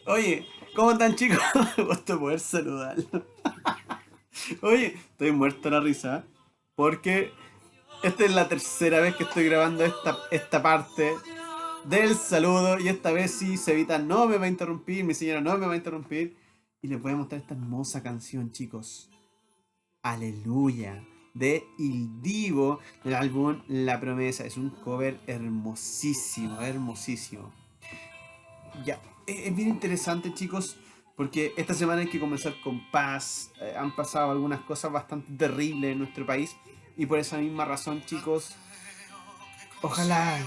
Oye, ¿cómo están chicos? Me gusta poder saludarlo. Oye, estoy muerto de la risa. Porque esta es la tercera vez que estoy grabando esta parte del saludo. Y esta vez sí, Cevita no me va a interrumpir, mi señora no me va a interrumpir. Y les voy a mostrar esta hermosa canción, chicos. Aleluya. De Il Divo, del álbum La Promesa. Es un cover hermosísimo, hermosísimo. Ya, es bien interesante, chicos, porque esta semana hay que comenzar con paz. Han pasado algunas cosas bastante terribles en nuestro país y por esa misma razón, chicos, ojalá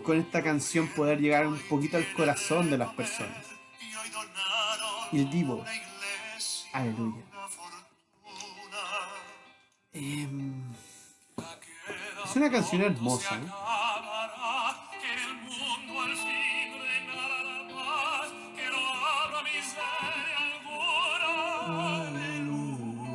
con esta canción poder llegar un poquito al corazón de las personas. Il Divo, aleluya. Em, es una canción hermosa, ¿eh? Aleluya.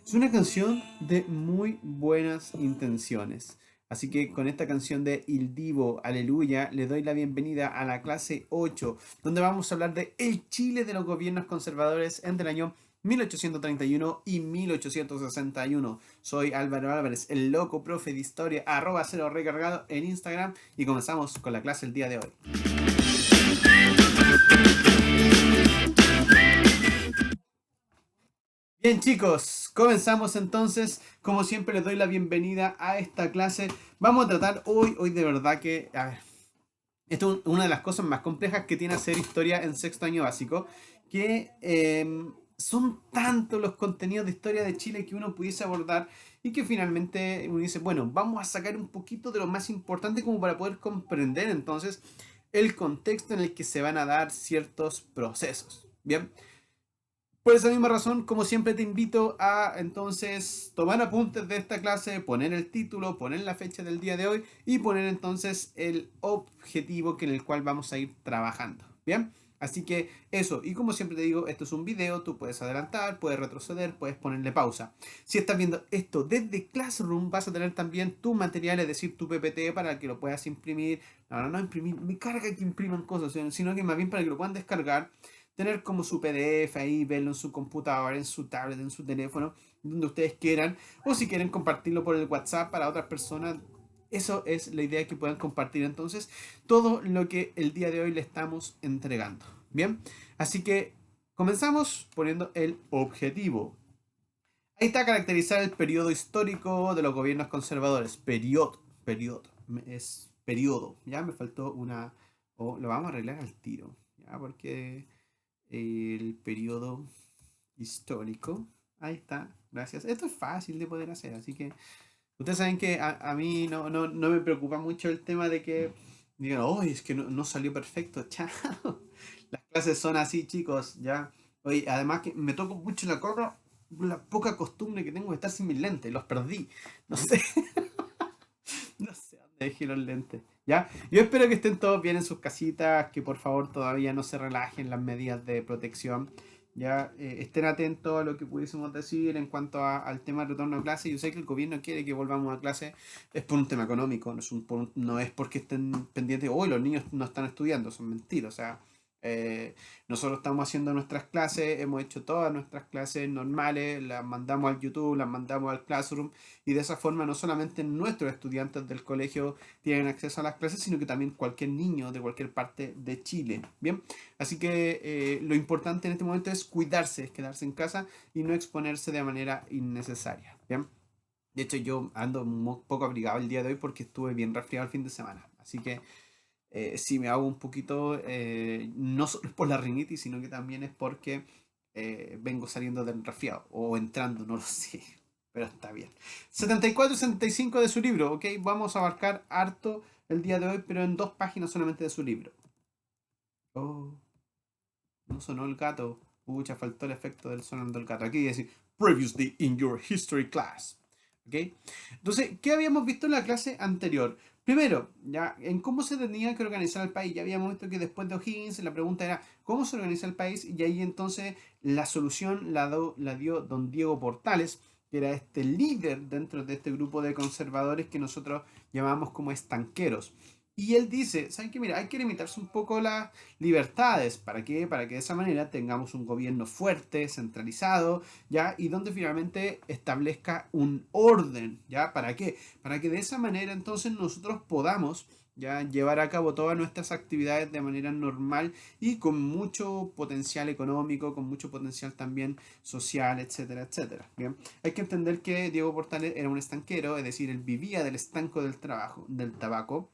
Es una canción de muy buenas intenciones. Así que con esta canción de Il Divo, Aleluya, le doy la bienvenida a la clase 8, donde vamos a hablar de el Chile de los gobiernos conservadores entre el año 1831 y 1861. Soy Álvaro Álvarez, el loco profe de historia, arroba cero recargado en Instagram y comenzamos con la clase el día de hoy. Bien chicos, comenzamos entonces. Como siempre les doy la bienvenida a esta clase. Vamos a tratar hoy de verdad que... A ver, esto es una de las cosas más complejas que tiene hacer historia en sexto año básico, que son tantos los contenidos de historia de Chile que uno pudiese abordar y que finalmente uno dice, bueno, vamos a sacar un poquito de lo más importante como para poder comprender entonces el contexto en el que se van a dar ciertos procesos. Bien. Por esa misma razón, como siempre, te invito a entonces tomar apuntes de esta clase, poner el título, poner la fecha del día de hoy y poner entonces el objetivo en el cual vamos a ir trabajando. Bien, así que eso, y como siempre te digo, esto es un video, tú puedes adelantar, puedes retroceder, puedes ponerle pausa. Si estás viendo esto desde Classroom, vas a tener también tu material, es decir, tu PPT para que lo puedas imprimir. No imprimir, me carga que impriman cosas, sino que más bien para que lo puedan descargar, tener como su PDF ahí, verlo en su computadora, en su tablet, en su teléfono, donde ustedes quieran, o si quieren compartirlo por el WhatsApp para otras personas. Eso es la idea, que puedan compartir entonces todo lo que el día de hoy le estamos entregando. Bien, así que comenzamos poniendo el objetivo. Ahí está, caracterizar el periodo histórico de los gobiernos conservadores. Periodo, es periodo. Ya me faltó una, o lo vamos a arreglar al tiro, ya, porque el periodo histórico. Ahí está, gracias. Esto es fácil de poder hacer, así que ustedes saben que a mí no me preocupa mucho el tema de que digan, oh, es que no salió perfecto. Chao. Las clases son así, chicos, ya. Oye, además que me toco mucho la coca, la poca costumbre que tengo de estar sin mis lentes, los perdí. No sé, no sé dónde dejé los lentes. ¿Ya? Yo espero que estén todos bien en sus casitas, que por favor todavía no se relajen las medidas de protección. Ya estén atentos a lo que pudiésemos decir en cuanto al tema de retorno a clase. Yo sé que el gobierno quiere que volvamos a clase, es por un tema económico, no es porque estén pendientes, hoy los niños no están estudiando, son mentiras. O sea, nosotros estamos haciendo nuestras clases, hemos hecho todas nuestras clases normales, las mandamos al YouTube, las mandamos al Classroom, y de esa forma no solamente nuestros estudiantes del colegio tienen acceso a las clases, sino que también cualquier niño de cualquier parte de Chile. Bien, así que lo importante en este momento es cuidarse, es quedarse en casa y no exponerse de manera innecesaria. Bien, de hecho yo ando un poco abrigado el día de hoy porque estuve bien resfriado el fin de semana. Así que si me hago un poquito, no solo es por la rinitis, sino que también es porque vengo saliendo del resfriado o entrando, no lo sé, pero está bien. 74 y 75 de su libro, ok, vamos a abarcar harto el día de hoy, pero en dos páginas solamente de su libro. Oh, no sonó el gato. Pucha, faltó el efecto del sonando el gato. Aquí dice, previously in your history class. ¿Ok? Entonces, ¿qué habíamos visto en la clase anterior? Primero, ya, en cómo se tenía que organizar el país. Ya habíamos visto que después de O'Higgins la pregunta era cómo se organiza el país, y ahí entonces la solución la dio don Diego Portales, que era este líder dentro de este grupo de conservadores que nosotros llamamos como estanqueros. Y él dice, ¿saben qué? Mira, hay que limitarse un poco las libertades. ¿Para qué? Para que de esa manera tengamos un gobierno fuerte, centralizado, ¿ya? Y donde finalmente establezca un orden, ¿ya? ¿Para qué? Para que de esa manera entonces nosotros podamos, ¿ya? Llevar a cabo todas nuestras actividades de manera normal y con mucho potencial económico, con mucho potencial también social, etcétera, etcétera. ¿Bien? Hay que entender que Diego Portales era un estanquero, es decir, él vivía del estanco del trabajo, del tabaco,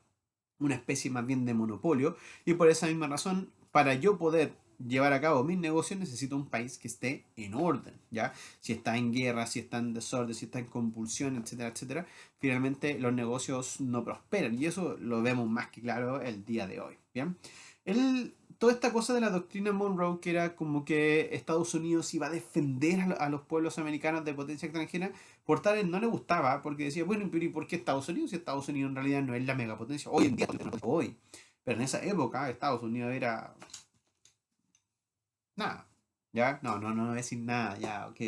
una especie más bien de monopolio, y por esa misma razón, para yo poder llevar a cabo mis negocios necesito un país que esté en orden, ¿ya? Si está en guerra, si está en desorden, si está en convulsión, etcétera, etcétera, finalmente los negocios no prosperan, y eso lo vemos más que claro el día de hoy, ¿bien? Toda esta cosa de la doctrina Monroe, que era como que Estados Unidos iba a defender a los pueblos americanos de potencia extranjera, Portales no le gustaba porque decía, bueno, pero ¿y por qué Estados Unidos? Si Estados Unidos en realidad no es la megapotencia. Hoy en día, hoy. Pero en esa época Estados Unidos era nada. ¿Ya? No voy a decir nada, ya, ok.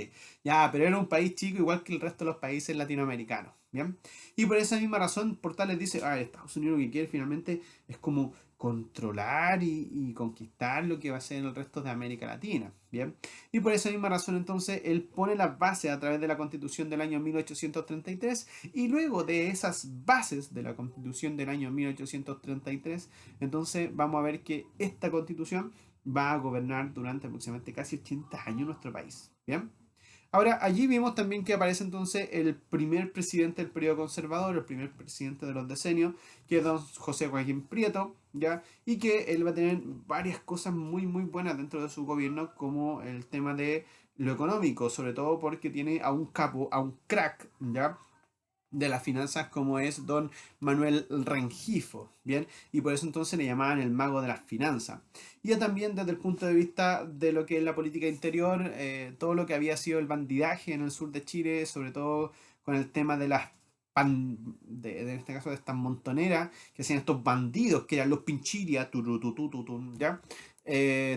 Ya, pero era un país chico igual que el resto de los países latinoamericanos, ¿bien? Y por esa misma razón, Portales dice, Estados Unidos lo que quiere finalmente es como controlar y conquistar lo que va a ser el resto de América Latina, ¿bien? Y por esa misma razón, entonces, él pone las bases a través de la Constitución del año 1833 y luego de esas bases de la Constitución del año 1833, entonces vamos a ver que esta Constitución va a gobernar durante aproximadamente casi 80 años nuestro país. ¿Bien? Ahora, allí vimos también que aparece entonces el primer presidente del periodo conservador, el primer presidente de los decenios, que es don José Joaquín Prieto, ¿ya? Y que él va a tener varias cosas muy, muy buenas dentro de su gobierno, como el tema de lo económico, sobre todo porque tiene a un capo, a un crack, ¿ya? De las finanzas como es don Manuel Rengifo, ¿bien? Y por eso entonces le llamaban el mago de las finanzas. Y ya también desde el punto de vista de lo que es la política interior, todo lo que había sido el bandidaje en el sur de Chile, sobre todo con el tema de las en este caso de estas montoneras, que hacían estos bandidos, que eran los pinchirias, ¿ya?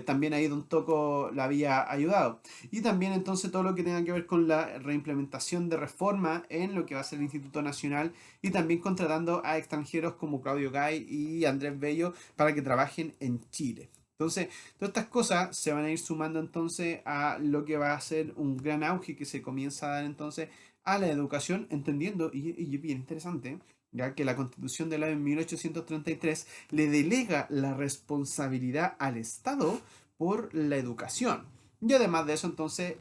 También ahí Don Toco la había ayudado. Y también entonces todo lo que tenga que ver con la reimplementación de reforma en lo que va a ser el Instituto Nacional y también contratando a extranjeros como Claudio Gay y Andrés Bello para que trabajen en Chile. Entonces, todas estas cosas se van a ir sumando entonces a lo que va a ser un gran auge que se comienza a dar entonces a la educación, entendiendo, y es bien interesante, ya que la Constitución del año 1833 le delega la responsabilidad al Estado por la educación. Y además de eso, entonces,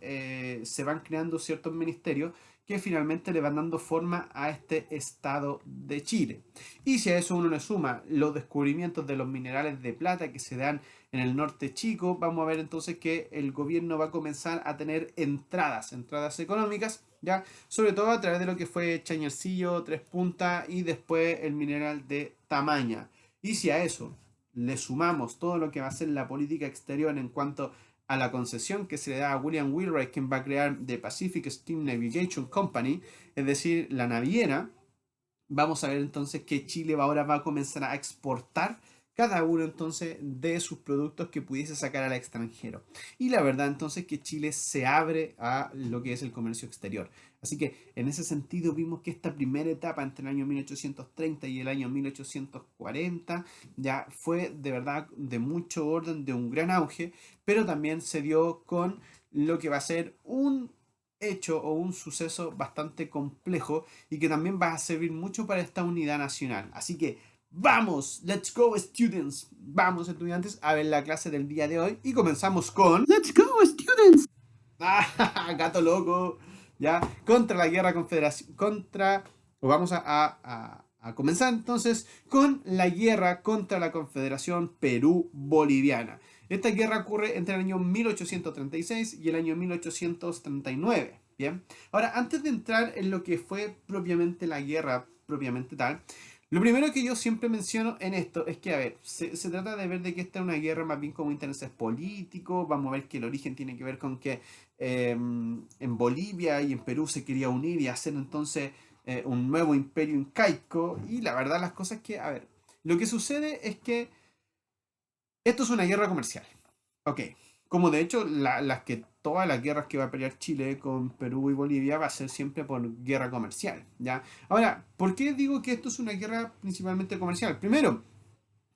se van creando ciertos ministerios que finalmente le van dando forma a este Estado de Chile. Y si a eso uno le suma los descubrimientos de los minerales de plata que se dan en el norte chico, vamos a ver entonces que el gobierno va a comenzar a tener entradas económicas, ¿ya? Sobre todo a través de lo que fue Chañarcillo, Tres Puntas y después el mineral de Tamaña. Y si a eso le sumamos todo lo que va a ser la política exterior en cuanto a la concesión que se le da a William Wheelwright, quien va a crear The Pacific Steam Navigation Company, es decir, la naviera, vamos a ver entonces que Chile ahora va a comenzar a exportar cada uno entonces de sus productos que pudiese sacar al extranjero. Y la verdad entonces que Chile se abre a lo que es el comercio exterior. Así que en ese sentido vimos que esta primera etapa entre el año 1830 y el año 1840 ya fue de verdad de mucho orden, de un gran auge, pero también se dio con lo que va a ser un hecho o un suceso bastante complejo y que también va a servir mucho para esta unidad nacional. Así que vamos, let's go students, vamos estudiantes a ver la clase del día de hoy y comenzamos con Let's go students. Ah, gato loco, ya, contra la guerra confederación, o vamos a comenzar entonces con la guerra contra la Confederación Perú-Boliviana. Esta guerra ocurre entre el año 1836 y el año 1839. Bien, ahora antes de entrar en lo que fue propiamente la guerra, propiamente tal, lo primero que yo siempre menciono en esto es que, a ver, se trata de ver de que esta es una guerra más bien como intereses políticos. Vamos a ver que el origen tiene que ver con que en Bolivia y en Perú se quería unir y hacer entonces un nuevo imperio incaico. Y la verdad, las cosas que, a ver, lo que sucede es que esto es una guerra comercial. Ok. Como de hecho todas las guerras que va a pelear Chile con Perú y Bolivia va a ser siempre por guerra comercial, ¿ya? Ahora, ¿por qué digo que esto es una guerra principalmente comercial? Primero,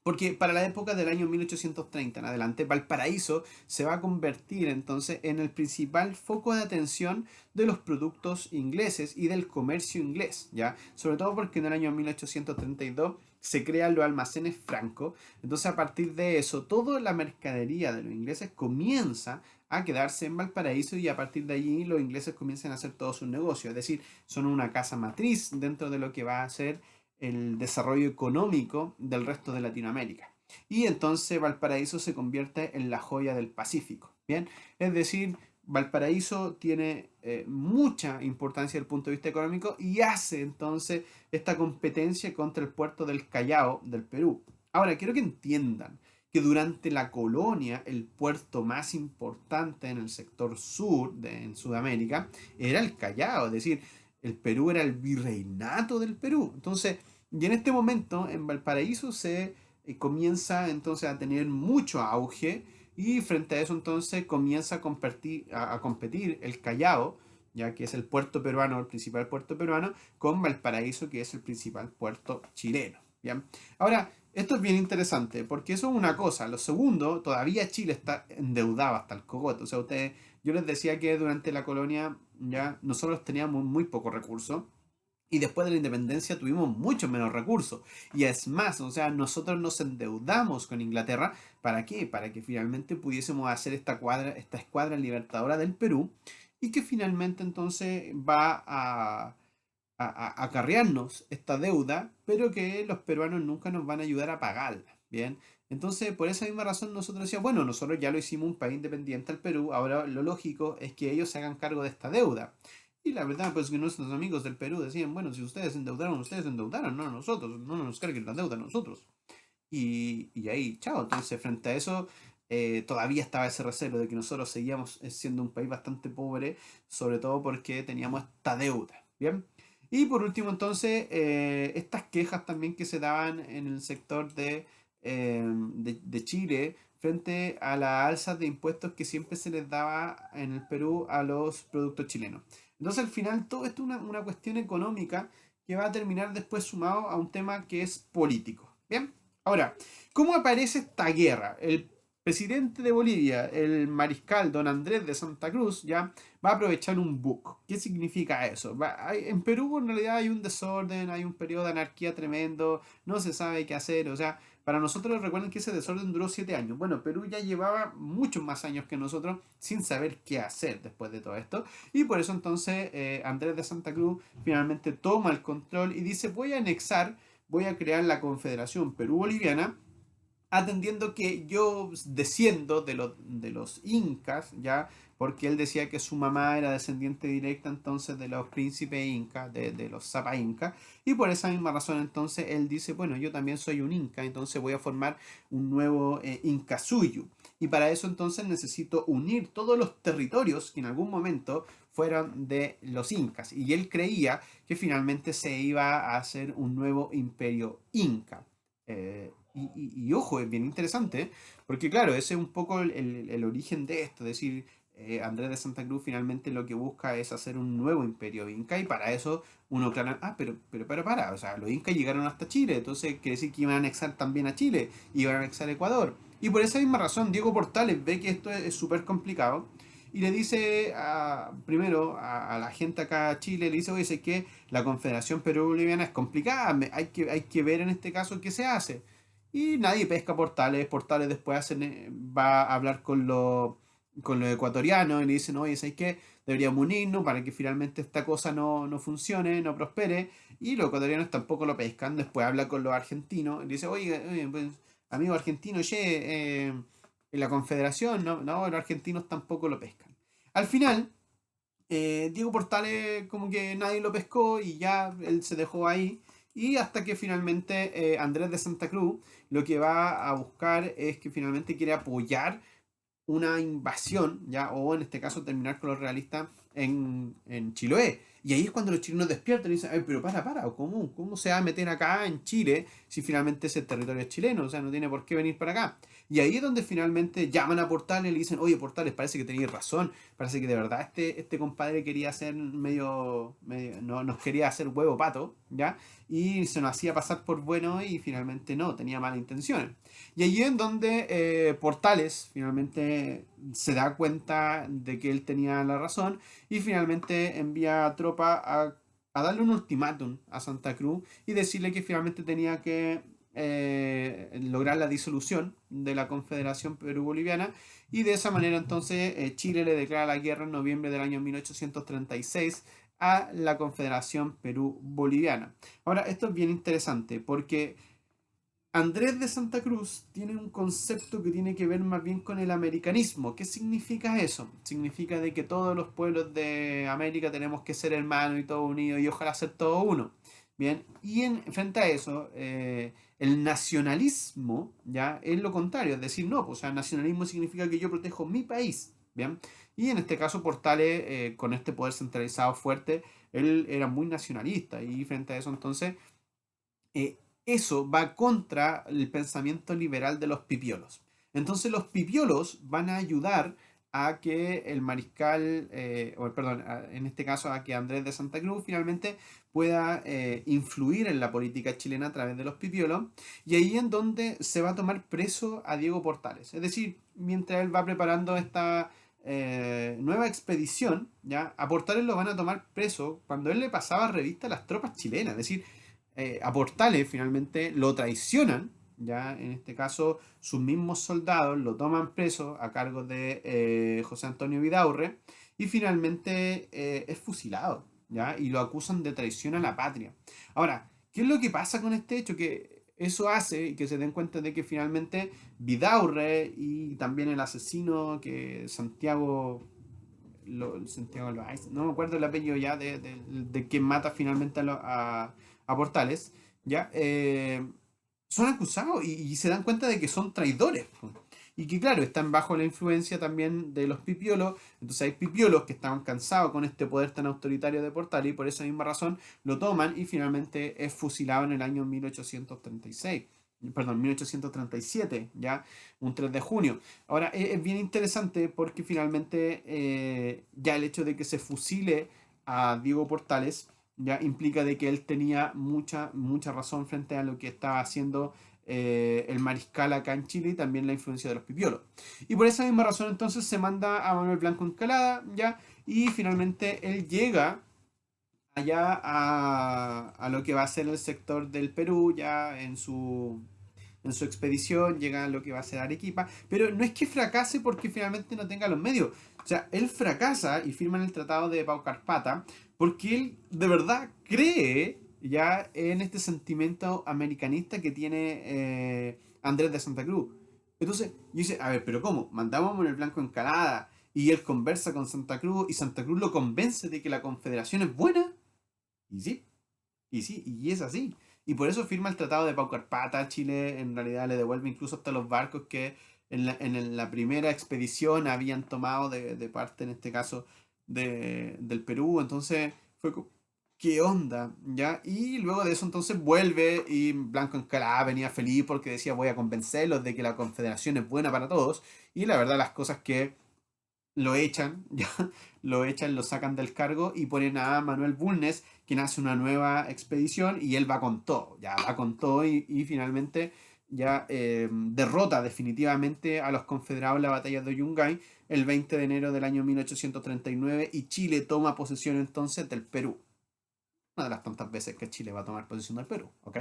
porque para la época del año 1830 en adelante, Valparaíso se va a convertir entonces en el principal foco de atención de los productos ingleses y del comercio inglés, ¿ya? Sobre todo porque en el año 1832 se crean los almacenes Franco, entonces a partir de eso, toda la mercadería de los ingleses comienza a quedarse en Valparaíso y a partir de allí los ingleses comienzan a hacer todo su negocio, es decir, son una casa matriz dentro de lo que va a ser el desarrollo económico del resto de Latinoamérica. Y entonces Valparaíso se convierte en la joya del Pacífico. Bien, es decir, Valparaíso tiene mucha importancia desde el punto de vista económico y hace entonces esta competencia contra el puerto del Callao del Perú. Ahora, quiero que entiendan que durante la colonia el puerto más importante en el sector sur, en Sudamérica, era el Callao, es decir, el Perú era el virreinato del Perú. Entonces, y en este momento en Valparaíso se comienza entonces a tener mucho auge y frente a eso entonces comienza a competir el Callao, ya que es el puerto peruano, el principal puerto peruano, con Valparaíso, que es el principal puerto chileno. ¿Bien? Ahora, esto es bien interesante, porque eso es una cosa. Lo segundo, todavía Chile está endeudado hasta el cogote. O sea, ustedes, yo les decía que durante la colonia ya nosotros teníamos muy pocos recursos. Y después de la independencia tuvimos mucho menos recursos. Y es más, o sea, nosotros nos endeudamos con Inglaterra. ¿Para qué? Para que finalmente pudiésemos hacer esta escuadra libertadora del Perú. Y que finalmente entonces va a acarrearnos esta deuda, pero que los peruanos nunca nos van a ayudar a pagarla. Bien. Entonces, por esa misma razón nosotros decíamos, bueno, nosotros ya lo hicimos un país independiente al Perú, ahora lo lógico es que ellos se hagan cargo de esta deuda. Y la verdad, pues que nuestros amigos del Perú decían, bueno, si ustedes se endeudaron, no nosotros, no nos carguen la deuda a nosotros. Y ahí, chao. Entonces, frente a eso, todavía estaba ese recelo de que nosotros seguíamos siendo un país bastante pobre, sobre todo porque teníamos esta deuda. Bien. Y por último, entonces, estas quejas también que se daban en el sector de Chile frente a las alzas de impuestos que siempre se les daba en el Perú a los productos chilenos. Entonces, al final, todo esto es una cuestión económica que va a terminar después sumado a un tema que es político. Bien. Ahora, ¿cómo aparece esta guerra? El presidente de Bolivia, el mariscal don Andrés de Santa Cruz, ya va a aprovechar un bug. ¿Qué significa eso? En Perú en realidad hay un desorden, hay un periodo de anarquía tremendo, no se sabe qué hacer. O sea, para nosotros recuerden que ese desorden duró 7 años. Bueno, Perú ya llevaba muchos más años que nosotros sin saber qué hacer después de todo esto. Y por eso entonces Andrés de Santa Cruz finalmente toma el control y dice voy a crear la Confederación Perú-Boliviana, atendiendo que yo desciendo de los incas, ¿ya? Porque él decía que su mamá era descendiente directa entonces de los príncipes incas, de los Zapa Inca, y por esa misma razón entonces él dice, bueno, yo también soy un inca, entonces voy a formar un nuevo Incasuyu. Y para eso entonces necesito unir todos los territorios que en algún momento fueron de los incas. Y él creía que finalmente se iba a hacer un nuevo imperio inca. Y ojo, es bien interesante, ¿eh? Porque claro, ese es un poco el origen de esto, es decir, Andrés de Santa Cruz finalmente lo que busca es hacer un nuevo imperio inca y para eso uno claro, para, o sea, los incas llegaron hasta Chile, entonces quiere decir que iban a anexar también a Chile, iban a anexar Ecuador. Y por esa misma razón, Diego Portales ve que esto es súper complicado y le dice primero a la gente acá a Chile, le dice, oye, sé que la Confederación Perú-Boliviana es complicada, hay que ver en este caso qué se hace. Y nadie pesca Portales. Portales después va a hablar con los ecuatorianos y le dicen, oye, ¿sabes qué? Deberíamos unirnos para que finalmente esta cosa no funcione, no prospere. Y los ecuatorianos tampoco lo pescan. Después habla con los argentinos y dice, oye, pues, amigo argentino, che, en la Confederación, no, los argentinos tampoco lo pescan. Al final, Diego Portales como que nadie lo pescó y ya él se dejó ahí. Y hasta que finalmente Andrés de Santa Cruz lo que va a buscar es que finalmente quiere apoyar una invasión, ya, o en este caso terminar con los realistas en Chiloé. Y ahí es cuando los chilenos despiertan y dicen, "Ay, pero para, ¿cómo se va a meter acá en Chile si finalmente ese territorio es chileno? O sea, no tiene por qué venir para acá". Y ahí es donde finalmente llaman a Portales y le dicen, oye, Portales, parece que tenías razón, parece que de verdad este compadre quería hacer no, nos quería hacer huevo pato, ¿ya? Y se nos hacía pasar por bueno y finalmente no, tenía malas intenciones. Y allí es donde Portales finalmente se da cuenta de que él tenía la razón y finalmente envía tropa a darle un ultimátum a Santa Cruz y decirle que finalmente tenía que lograr la disolución de la Confederación Perú-Boliviana y de esa manera entonces Chile le declara la guerra en noviembre del año 1836 a la Confederación Perú-Boliviana. Ahora, esto es bien interesante porque Andrés de Santa Cruz tiene un concepto que tiene que ver más bien con el americanismo. ¿Qué significa eso? Significa de que todos los pueblos de América tenemos que ser hermanos y todos unidos y ojalá ser todos uno. Bien, y frente a eso, el nacionalismo ya es lo contrario, es decir, no, pues, o sea, nacionalismo significa que yo protejo mi país. Bien, y en este caso Portales, con este poder centralizado fuerte, él era muy nacionalista y frente a eso entonces eh, eso va contra el pensamiento liberal de los pipiolos. Entonces los pipiolos van a ayudar a que el mariscal, o perdón, en este caso a que Andrés de Santa Cruz finalmente pueda influir en la política chilena a través de los pipiolos, y ahí en donde se va a tomar preso a Diego Portales. Es decir, mientras él va preparando esta nueva expedición, ¿ya? A Portales lo van a tomar preso cuando él le pasaba revista a las tropas chilenas. Es decir, a Portales finalmente lo traicionan, ya en este caso sus mismos soldados lo toman preso a cargo de José Antonio Vidaurre y finalmente es fusilado, ya, y lo acusan de traición a la patria. Ahora, ¿qué es lo que pasa con este hecho? Que eso hace que se den cuenta de que finalmente Vidaurre y también el asesino que Santiago Loaiza, no me acuerdo el apellido ya de quien mata finalmente a Portales, ¿ya? Son acusados y se dan cuenta de que son traidores, po. Y que claro, están bajo la influencia también de los pipiolos, entonces hay pipiolos que estaban cansados con este poder tan autoritario de Portales y por esa misma razón lo toman y finalmente es fusilado en el año 1836, perdón, 1837, ya, un 3 de junio. Ahora, es bien interesante porque finalmente ya el hecho de que se fusile a Diego Portales ya implica de que él tenía mucha razón frente a lo que estaba haciendo el mariscal acá en Chile y también la influencia de los pipiolos. Y por esa misma razón entonces se manda a Manuel Blanco Encalada, ya, y finalmente él llega allá a lo que va a ser el sector del Perú, ya en su expedición, llega a lo que va a ser Arequipa, pero no es que fracase porque finalmente no tenga los medios. O sea, él fracasa y firma el Tratado de Paucarpata porque él de verdad cree ya en este sentimiento americanista que tiene Andrés de Santa Cruz. Entonces, yo dice, a ver, pero ¿cómo? Mandamos a Manuel Blanco Encalada y él conversa con Santa Cruz y Santa Cruz lo convence de que la confederación es buena. Y sí, y es así. Y por eso firma el Tratado de Paucarpata. Chile en realidad le devuelve incluso hasta los barcos que en la primera expedición habían tomado de parte, en este caso, del Perú. Entonces fue como, ¿qué onda? ¿Ya? Y luego de eso entonces vuelve y Blanco Encalada venía feliz porque decía voy a convencerlos de que la confederación es buena para todos. Y la verdad las cosas que lo echan, ya, lo echan, lo sacan del cargo y ponen a Manuel Bulnes, quien hace una nueva expedición y él va con todo, ya va con todo y finalmente ya derrota definitivamente a los confederados en la batalla de Yungay el 20 de enero del año 1839 y Chile toma posesión entonces del Perú. Una de las tantas veces que Chile va a tomar posesión del Perú, ¿ok?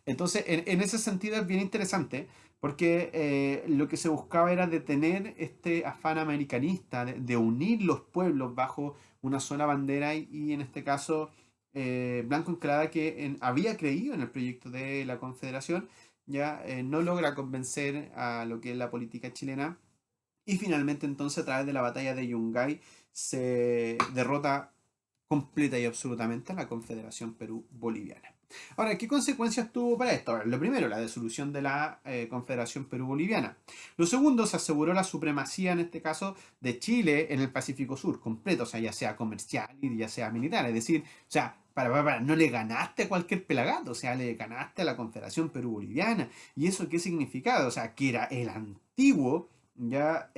Entonces, en ese sentido es bien interesante porque lo que se buscaba era detener este afán americanista de unir los pueblos bajo una sola bandera y en este caso Blanco Encalada que había creído en el proyecto de la Confederación ya no logra convencer a lo que es la política chilena y finalmente entonces a través de la batalla de Yungay se derrota completa y absolutamente a la Confederación Perú-Boliviana. Ahora, ¿qué consecuencias tuvo para esto? Lo primero, la disolución de la Confederación Perú-Boliviana. Lo segundo, se aseguró la supremacía, en este caso, de Chile en el Pacífico Sur, completo, o sea, ya sea comercial y ya sea militar. Es decir, o sea, no le ganaste a cualquier pelagato, o sea, le ganaste a la Confederación Perú-Boliviana. ¿Y eso qué significaba? O sea, que era el antiguo, ya,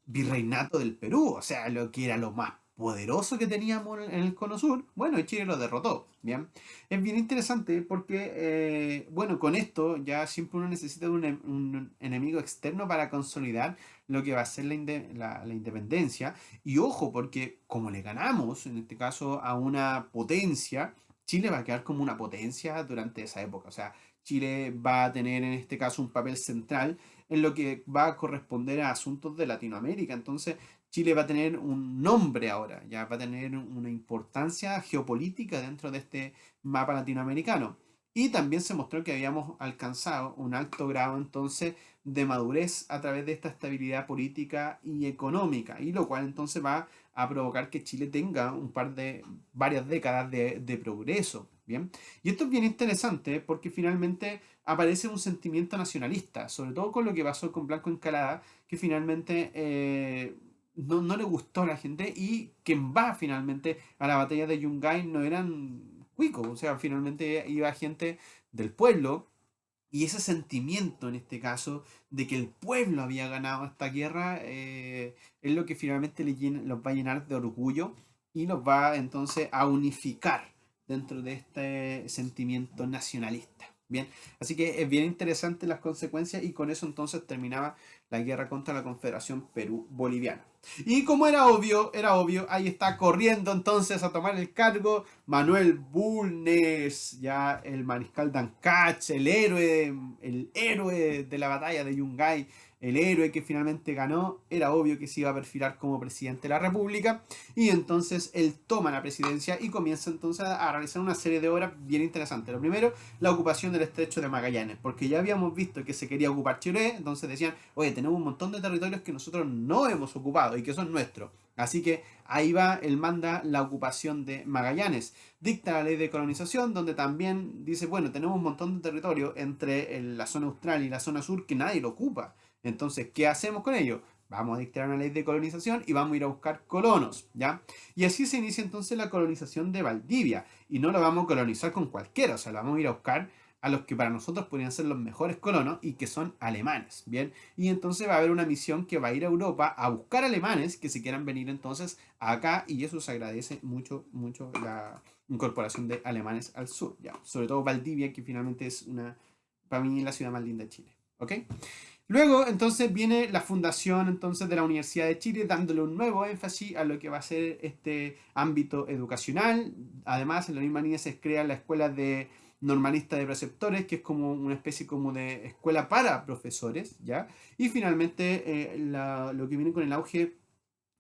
virreinato del Perú, o sea, lo que era lo más poderoso que teníamos en el Cono Sur, bueno, y Chile lo derrotó, ¿bien? Es bien interesante porque, bueno, con esto ya siempre uno necesita un enemigo externo para consolidar lo que va a ser la independencia. Y ojo, porque como le ganamos, en este caso, a una potencia, Chile va a quedar como una potencia durante esa época. O sea, Chile va a tener en este caso un papel central en lo que va a corresponder a asuntos de Latinoamérica. Entonces, Chile va a tener un nombre ahora, ya va a tener una importancia geopolítica dentro de este mapa latinoamericano. Y también se mostró que habíamos alcanzado un alto grado entonces de madurez a través de esta estabilidad política y económica, y lo cual entonces va a provocar que Chile tenga varias décadas de progreso, ¿bien? Y esto es bien interesante porque finalmente aparece un sentimiento nacionalista, sobre todo con lo que pasó con Blanco Encalada, que finalmente no le gustó a la gente, y quien va finalmente a la batalla de Yungay no eran cuicos, o sea, finalmente iba gente del pueblo. Y ese sentimiento, en este caso, de que el pueblo había ganado esta guerra, es lo que finalmente los va a llenar de orgullo y los va entonces a unificar dentro de este sentimiento nacionalista. Bien, así que es bien interesante las consecuencias, y con eso entonces terminaba la guerra contra la Confederación Perú-Boliviana. Y como era obvio, ahí está corriendo entonces a tomar el cargo Manuel Bulnes, ya el mariscal Dancach, el héroe de la batalla de Yungay, el héroe que finalmente ganó. Era obvio que se iba a perfilar como presidente de la República, y entonces él toma la presidencia y comienza entonces a realizar una serie de obras bien interesantes. Lo primero, la ocupación del estrecho de Magallanes, porque ya habíamos visto que se quería ocupar Chile, entonces decían, oye, tenemos un montón de territorios que nosotros no hemos ocupado y que son nuestros. Así que ahí va, él manda la ocupación de Magallanes. Dicta la ley de colonización, donde también dice, bueno, tenemos un montón de territorio entre la zona austral y la zona sur que nadie lo ocupa. Entonces, ¿qué hacemos con ello? Vamos a dictar una ley de colonización y vamos a ir a buscar colonos, ¿ya? Y así se inicia entonces la colonización de Valdivia. Y no lo vamos a colonizar con cualquiera, o sea, lo vamos a ir a buscar a los que para nosotros podrían ser los mejores colonos, y que son alemanes, ¿bien? Y entonces va a haber una misión que va a ir a Europa a buscar alemanes que se quieran venir entonces acá, y eso se agradece mucho, mucho la incorporación de alemanes al sur, ¿ya? Sobre todo Valdivia, que finalmente es para mí, la ciudad más linda de Chile, ¿ok? Luego, entonces, viene la fundación entonces de la Universidad de Chile, dándole un nuevo énfasis a lo que va a ser este ámbito educacional. Además, en la misma línea se crea la Escuela de Normalista de Preceptores, que es como una especie como de escuela para profesores, ¿ya? Y finalmente, lo que viene con el auge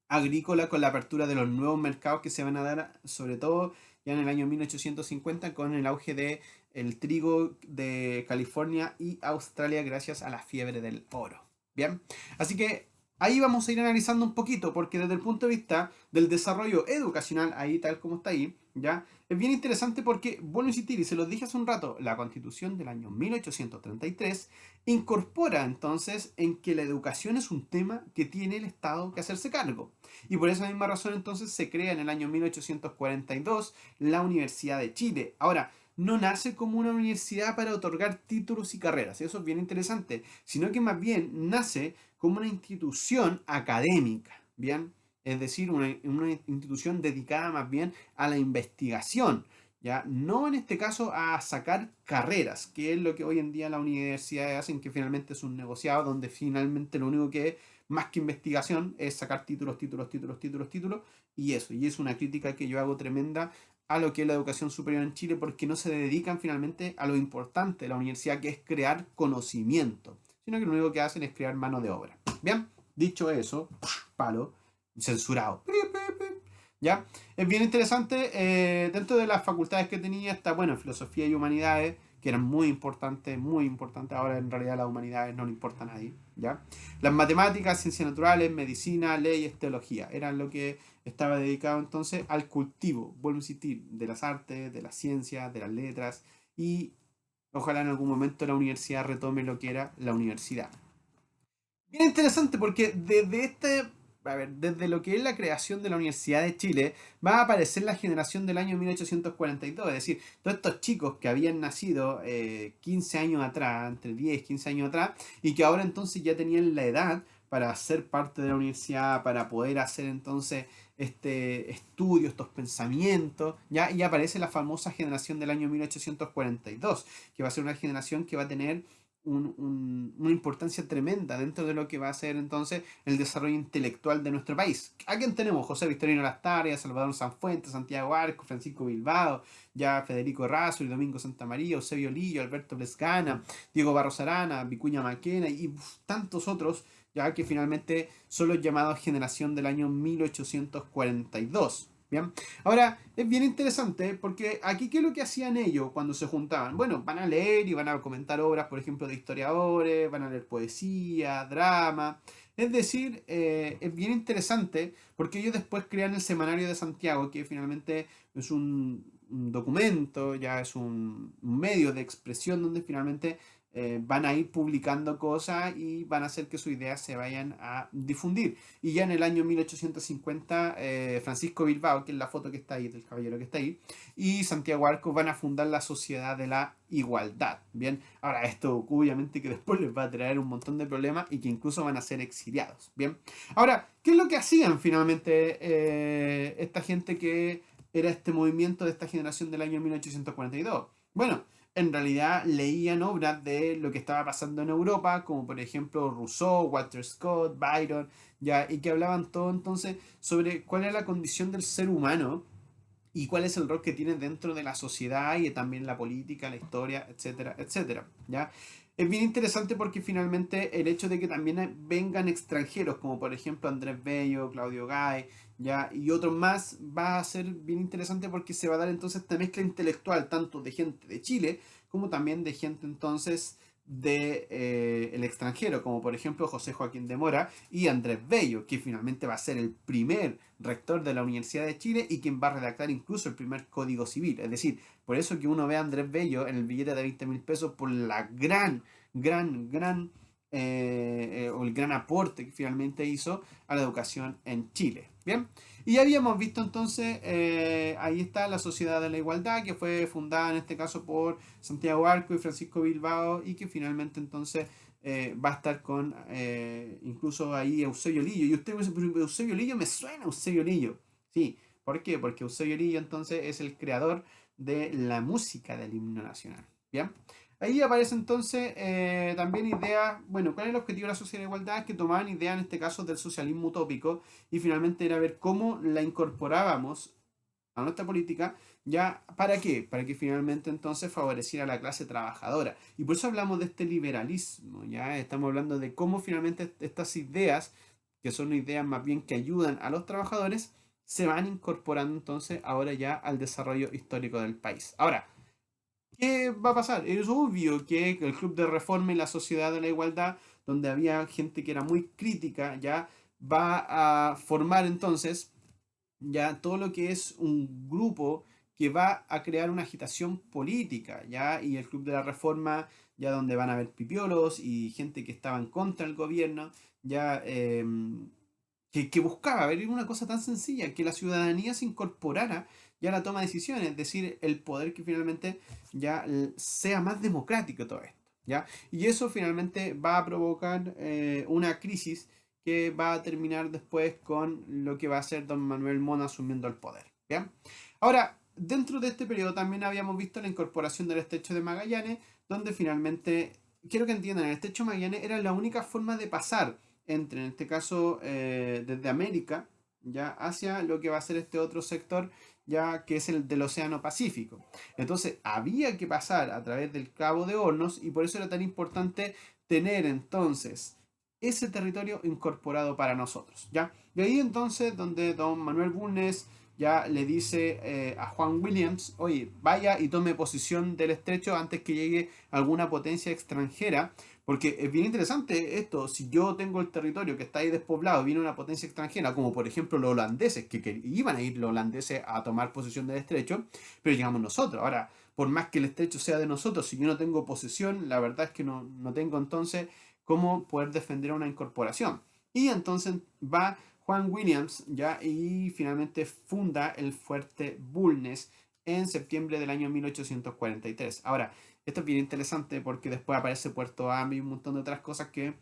agrícola, con la apertura de los nuevos mercados que se van a dar, sobre todo ya en el año 1850, con el auge de el trigo de California y Australia gracias a la fiebre del oro. Bien, así que ahí vamos a ir analizando un poquito, porque desde el punto de vista del desarrollo educacional, ahí tal como está ahí, ya es bien interesante porque, bueno, insistir, y se los dije hace un rato, la Constitución del año 1833 incorpora entonces en que la educación es un tema que tiene el Estado que hacerse cargo. Y por esa misma razón entonces se crea en el año 1842 la Universidad de Chile. Ahora, no nace como una universidad para otorgar títulos y carreras, eso es bien interesante, sino que más bien nace como una institución académica, ¿bien? Es decir, una institución dedicada más bien a la investigación, ¿ya? No en este caso a sacar carreras, que es lo que hoy en día las universidades hacen, que finalmente es un negociado donde finalmente lo único que es, más que investigación, es sacar títulos, títulos, títulos, títulos, títulos, y eso. Y es una crítica que yo hago tremenda a lo que es la educación superior en Chile, porque no se dedican finalmente a lo importante de la universidad, que es crear conocimiento, sino que lo único que hacen es crear mano de obra. Bien, dicho eso, palo, censurado. ¿Ya? Es bien interesante. Dentro de las facultades que tenía está, bueno, filosofía y humanidades, que eran muy importantes, muy importantes. Ahora en realidad las humanidades no le importan a nadie, ¿ya? Las matemáticas, ciencias naturales, medicina, leyes, teología, eran lo que estaba dedicado entonces al cultivo, vuelvo a insistir, de las artes, de las ciencias, de las letras, y ojalá en algún momento la universidad retome lo que era la universidad. Bien interesante porque desde lo que es la creación de la Universidad de Chile, va a aparecer la generación del año 1842, es decir, todos estos chicos que habían nacido 15 años atrás, entre 10 y 15 años atrás, y que ahora entonces ya tenían la edad para ser parte de la universidad, para poder hacer entonces este estudio, estos pensamientos, ¿ya? Y aparece la famosa generación del año 1842, que va a ser una generación que va a tener una importancia tremenda dentro de lo que va a ser entonces el desarrollo intelectual de nuestro país. ¿A quién tenemos? José Victorino Lastarria, Salvador Sanfuentes, Santiago Arcos, Francisco Bilbao, ya Federico Razo y Domingo Santamaría, Eusebio Lillo, Alberto Blesgana, Diego Barros Arana, Vicuña Maquena y tantos otros, ya que finalmente son los llamados generación del año 1842. Bien, ahora es bien interesante porque aquí, ¿qué es lo que hacían ellos cuando se juntaban? Bueno, van a leer y van a comentar obras, por ejemplo, de historiadores, van a leer poesía, drama. Es decir, es bien interesante porque ellos después crean el Semanario de Santiago, que finalmente es un documento, ya es un medio de expresión donde finalmente van a ir publicando cosas y van a hacer que sus ideas se vayan a difundir. Y ya en el año 1850, Francisco Bilbao, que es la foto que está ahí, del caballero que está ahí, y Santiago Arcos van a fundar la Sociedad de la Igualdad. Bien, ahora esto obviamente que después les va a traer un montón de problemas y que incluso van a ser exiliados. Bien, ahora, ¿qué es lo que hacían finalmente esta gente que era este movimiento de esta generación del año 1842? Bueno, en realidad leían obras de lo que estaba pasando en Europa, como por ejemplo Rousseau, Walter Scott, Byron, ya, y que hablaban todo entonces sobre cuál es la condición del ser humano y cuál es el rol que tiene dentro de la sociedad y también la política, la historia, etcétera, etcétera, ¿ya? Es bien interesante porque finalmente el hecho de que también vengan extranjeros, como por ejemplo Andrés Bello, Claudio Gay, ¿ya? Y otros más, va a ser bien interesante porque se va a dar entonces esta mezcla intelectual, tanto de gente de Chile, como también de gente entonces de el extranjero, como por ejemplo José Joaquín de Mora y Andrés Bello, que finalmente va a ser el primer rector de la Universidad de Chile y quien va a redactar incluso el primer Código Civil. Es decir, por eso que uno ve a Andrés Bello en el billete de 20.000 pesos por la o el gran aporte que finalmente hizo a la educación en Chile. Bien, y ya habíamos visto entonces, ahí está la Sociedad de la Igualdad, que fue fundada en este caso por Santiago Arco y Francisco Bilbao, y que finalmente entonces va a estar con incluso ahí Eusebio Lillo. Y usted me dice, pero Eusebio Lillo me suena Eusebio Lillo. Sí, ¿por qué? Porque Eusebio Lillo entonces es el creador de la música del himno nacional. Bien. Ahí aparece entonces también ideas, bueno, ¿cuál es el objetivo de la sociedad de igualdad? Que tomaban ideas en este caso del socialismo utópico y finalmente era ver cómo la incorporábamos a nuestra política, ¿ya? ¿Para qué? Para que finalmente entonces favoreciera a la clase trabajadora. Y por eso hablamos de este liberalismo, ¿ya? Estamos hablando de cómo finalmente estas ideas, que son ideas más bien que ayudan a los trabajadores, se van incorporando entonces ahora ya al desarrollo histórico del país. Ahora, ¿qué va a pasar? Es obvio que el Club de Reforma y la Sociedad de la Igualdad, donde había gente que era muy crítica, ya va a formar entonces ya todo lo que es un grupo que va a crear una agitación política, ya, y el Club de la Reforma, ya donde van a haber pipiolos y gente que estaba en contra del gobierno, ya que buscaba ver una cosa tan sencilla, que la ciudadanía se incorporara ya a la toma de decisiones, es decir, el poder que finalmente ya sea más democrático todo esto, ¿ya? Y eso finalmente va a provocar una crisis que va a terminar después con lo que va a ser don Manuel Mona asumiendo el poder, ¿bien? Ahora, dentro de este periodo también habíamos visto la incorporación del estrecho de Magallanes, donde finalmente, quiero que entiendan, el estrecho de Magallanes era la única forma de pasar entre, en este caso, desde América, ya hacia lo que va a ser este otro sector, ya que es el del Océano Pacífico. Entonces, había que pasar a través del Cabo de Hornos y por eso era tan importante tener entonces ese territorio incorporado para nosotros, ¿ya? De ahí entonces donde don Manuel Bulnes ya le dice a Juan Williams, oye, vaya y tome posesión del estrecho antes que llegue alguna potencia extranjera, porque es bien interesante esto, si yo tengo el territorio que está ahí despoblado, viene una potencia extranjera, como por ejemplo los holandeses, que iban a ir los holandeses a tomar posesión del estrecho, pero llegamos nosotros. Ahora, por más que el estrecho sea de nosotros, si yo no tengo posesión, la verdad es que no tengo entonces cómo poder defender una incorporación. Y entonces va Juan Williams, ¿ya? Y finalmente funda el fuerte Bulnes en septiembre del año 1843. Ahora, esto es bien interesante porque después aparece Puerto Amo y un montón de otras cosas que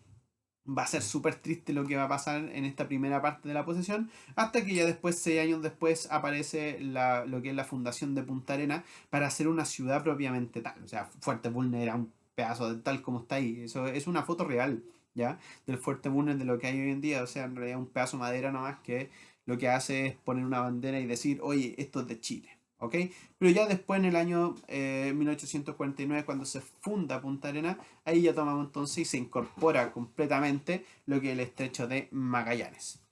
va a ser súper triste lo que va a pasar en esta primera parte de la posesión, hasta que ya después, 6 años después, aparece lo que es la fundación de Punta Arena para hacer una ciudad propiamente tal. O sea, Fuerte Bulnes era un pedazo de tal como está ahí. Eso es una foto real, ¿ya? Del Fuerte Bulnes de lo que hay hoy en día. O sea, en realidad un pedazo de madera nomás que lo que hace es poner una bandera y decir, oye, esto es de Chile. ¿Ok? Pero ya después en el año 1849, cuando se funda Punta Arena, ahí ya tomamos entonces y se incorpora completamente lo que es el estrecho de Magallanes.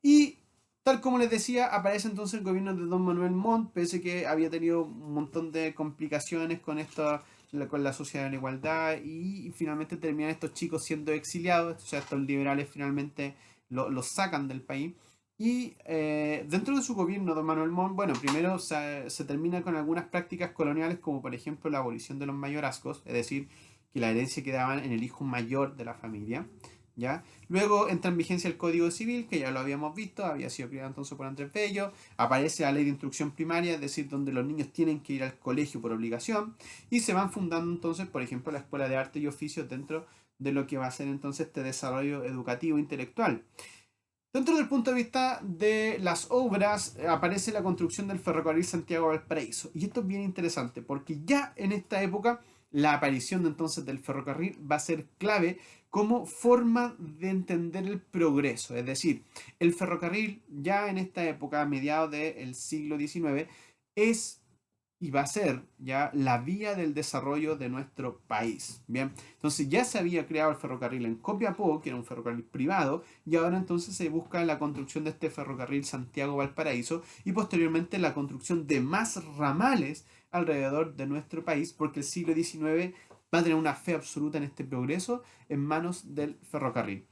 Y tal como les decía, aparece entonces el gobierno de Don Manuel Montt, pese que había tenido un montón de complicaciones con esto, con la sociedad de la igualdad, y finalmente terminan estos chicos siendo exiliados, o sea, estos liberales finalmente los sacan del país. Y dentro de su gobierno, don Manuel Montt, bueno, primero se termina con algunas prácticas coloniales, como por ejemplo la abolición de los mayorazgos, es decir, que la herencia quedaba en el hijo mayor de la familia, ¿ya? Luego entra en vigencia el Código Civil, que ya lo habíamos visto, había sido creado entonces por Andrés Bello, aparece la ley de instrucción primaria, es decir, donde los niños tienen que ir al colegio por obligación, y se van fundando entonces, por ejemplo, la Escuela de Arte y Oficios dentro de lo que va a ser entonces este desarrollo educativo intelectual. Dentro del punto de vista de las obras, aparece la construcción del ferrocarril Santiago-Valparaíso. Y esto es bien interesante porque ya en esta época la aparición entonces del ferrocarril va a ser clave como forma de entender el progreso. Es decir, el ferrocarril ya en esta época, a mediados del siglo XIX, es y va a ser ya la vía del desarrollo de nuestro país. Bien, entonces ya se había creado el ferrocarril en Copiapó, que era un ferrocarril privado, y ahora entonces se busca la construcción de este ferrocarril Santiago-Valparaíso y posteriormente la construcción de más ramales alrededor de nuestro país, porque el siglo XIX va a tener una fe absoluta en este progreso en manos del ferrocarril.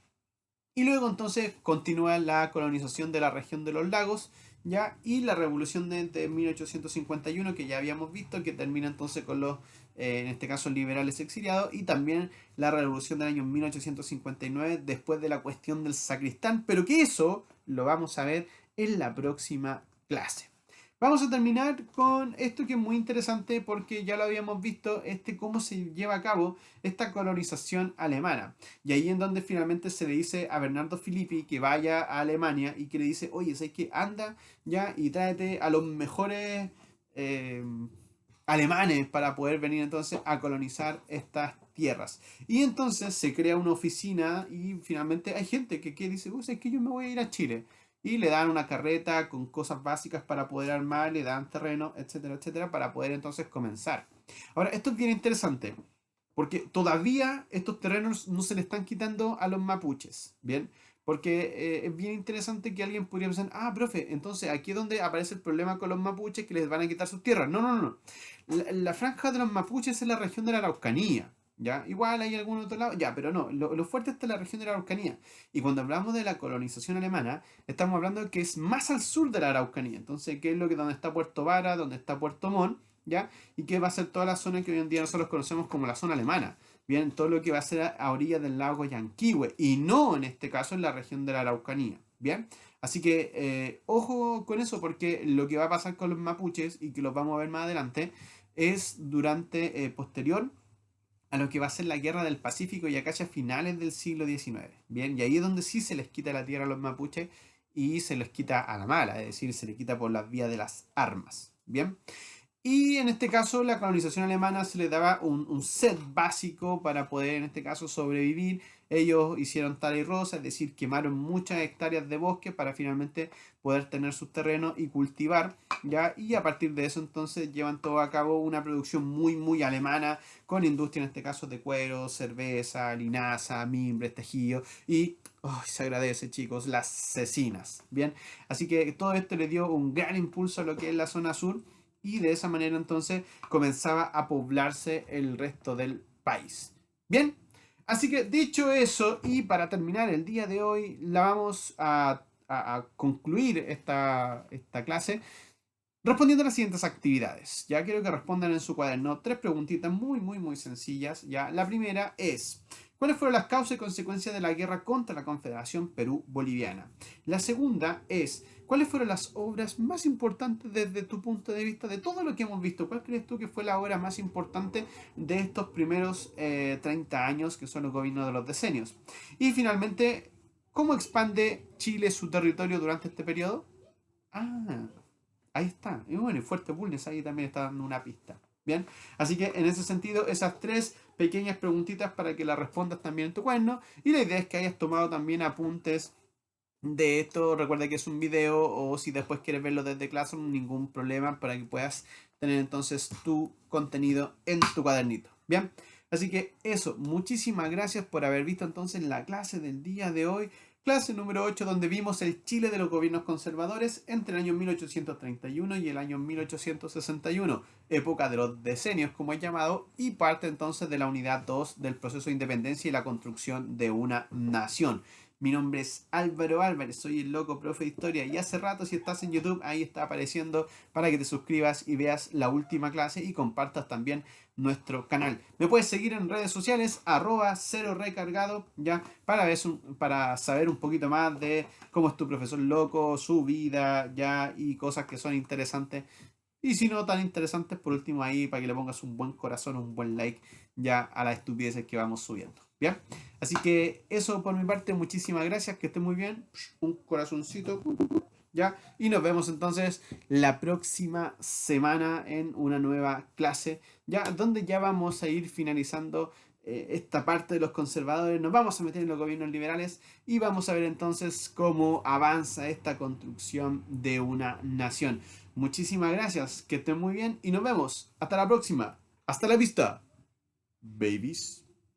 Y luego entonces continúa la colonización de la región de los lagos, ¿ya? Y la revolución de 1851 que ya habíamos visto, que termina entonces con los, en este caso, liberales exiliados, y también la revolución del año 1859 después de la cuestión del sacristán, pero que eso lo vamos a ver en la próxima clase. Vamos a terminar con esto que es muy interesante porque ya lo habíamos visto, cómo se lleva a cabo esta colonización alemana. Y ahí en donde finalmente se le dice a Bernardo Filippi que vaya a Alemania y que le dice, oye, ¿sabes qué? Anda ya y tráete a los mejores eh, alemanes para poder venir entonces a colonizar estas tierras. Y entonces se crea una oficina y finalmente hay gente que dice, es que yo me voy a ir a Chile. Y le dan una carreta con cosas básicas para poder armar, le dan terreno, etcétera, etcétera, para poder entonces comenzar. Ahora, esto es bien interesante, porque todavía estos terrenos no se le están quitando a los mapuches, ¿bien? Porque es bien interesante que alguien podría pensar, ah, profe, entonces aquí es donde aparece el problema con los mapuches que les van a quitar sus tierras. No, no, no, no. La franja de los mapuches es la región de la Araucanía, ¿ya? Igual hay algún otro lado, ya, pero no, lo fuerte está en la región de la Araucanía. Y cuando hablamos de la colonización alemana, estamos hablando de que es más al sur de la Araucanía. Entonces, ¿qué es lo que donde está Puerto Vara, donde está Puerto Montt? ¿Ya? Y que va a ser toda la zona que hoy en día nosotros conocemos como la zona alemana. Bien, todo lo que va a ser a orillas del lago Yanquihue y no en este caso en la región de la Araucanía. Bien, así que ojo con eso porque lo que va a pasar con los mapuches y que los vamos a ver más adelante es durante, posterior a lo que va a ser la guerra del Pacífico y acá a finales del siglo XIX. Bien, y ahí es donde sí se les quita la tierra a los mapuches y se les quita a la mala, es decir, se les quita por las vías de las armas. Bien. Y en este caso la colonización alemana se les daba un set básico para poder en este caso sobrevivir. Ellos hicieron tala y rosa, es decir, quemaron muchas hectáreas de bosque para finalmente poder tener sus terrenos y cultivar, ¿ya? Y a partir de eso entonces llevan todo a cabo una producción muy alemana, con industria en este caso de cuero, cerveza, linaza, mimbres, tejido y, oh, se agradece chicos, las cecinas, ¿bien? Así que todo esto le dio un gran impulso a lo que es la zona sur y de esa manera entonces comenzaba a poblarse el resto del país. Bien, así que dicho eso y para terminar el día de hoy, la vamos a concluir esta clase respondiendo a las siguientes actividades. Ya quiero que respondan en su cuaderno tres preguntitas muy sencillas. Ya, la primera es, ¿cuáles fueron las causas y consecuencias de la guerra contra la Confederación Perú-Boliviana? La segunda es, ¿cuáles fueron las obras más importantes desde tu punto de vista de todo lo que hemos visto? ¿Cuál crees tú que fue la obra más importante de estos primeros 30 años que son los gobiernos de los decenios? Y finalmente, ¿cómo expande Chile su territorio durante este periodo? Ah, ahí está. Y bueno, y Fuerte Bulnes ahí también está dando una pista. Bien, así que en ese sentido, esas tres pequeñas preguntitas para que las respondas también en tu cuaderno. Y la idea es que hayas tomado también apuntes de esto. Recuerda que es un video o si después quieres verlo desde Classroom, ningún problema para que puedas tener entonces tu contenido en tu cuadernito. Bien, así que eso, muchísimas gracias por haber visto entonces la clase del día de hoy. Clase número 8 donde vimos el Chile de los gobiernos conservadores entre el año 1831 y el año 1861, época de los decenios como es llamado, y parte entonces de la unidad 2 del proceso de independencia y la construcción de una nación. Mi nombre es Álvaro Álvarez, soy el loco profe de historia y hace rato si estás en YouTube ahí está apareciendo para que te suscribas y veas la última clase y compartas también nuestro canal. Me puedes seguir en redes sociales @cero recargado ya para saber un poquito más de cómo es tu profesor loco, su vida ya y cosas que son interesantes. Y si no tan interesantes, por último ahí para que le pongas un buen corazón, un buen like ya a las estupideces que vamos subiendo. ¿Bien? Así que eso por mi parte, muchísimas gracias, que esté muy bien. Un corazoncito, ¿ya? Y nos vemos entonces la próxima semana en una nueva clase, ¿ya? Donde ya vamos a ir finalizando esta parte de los conservadores, nos vamos a meter en los gobiernos liberales y vamos a ver entonces cómo avanza esta construcción de una nación. Muchísimas gracias, que estén muy bien y nos vemos. Hasta la próxima. Hasta la vista, babies.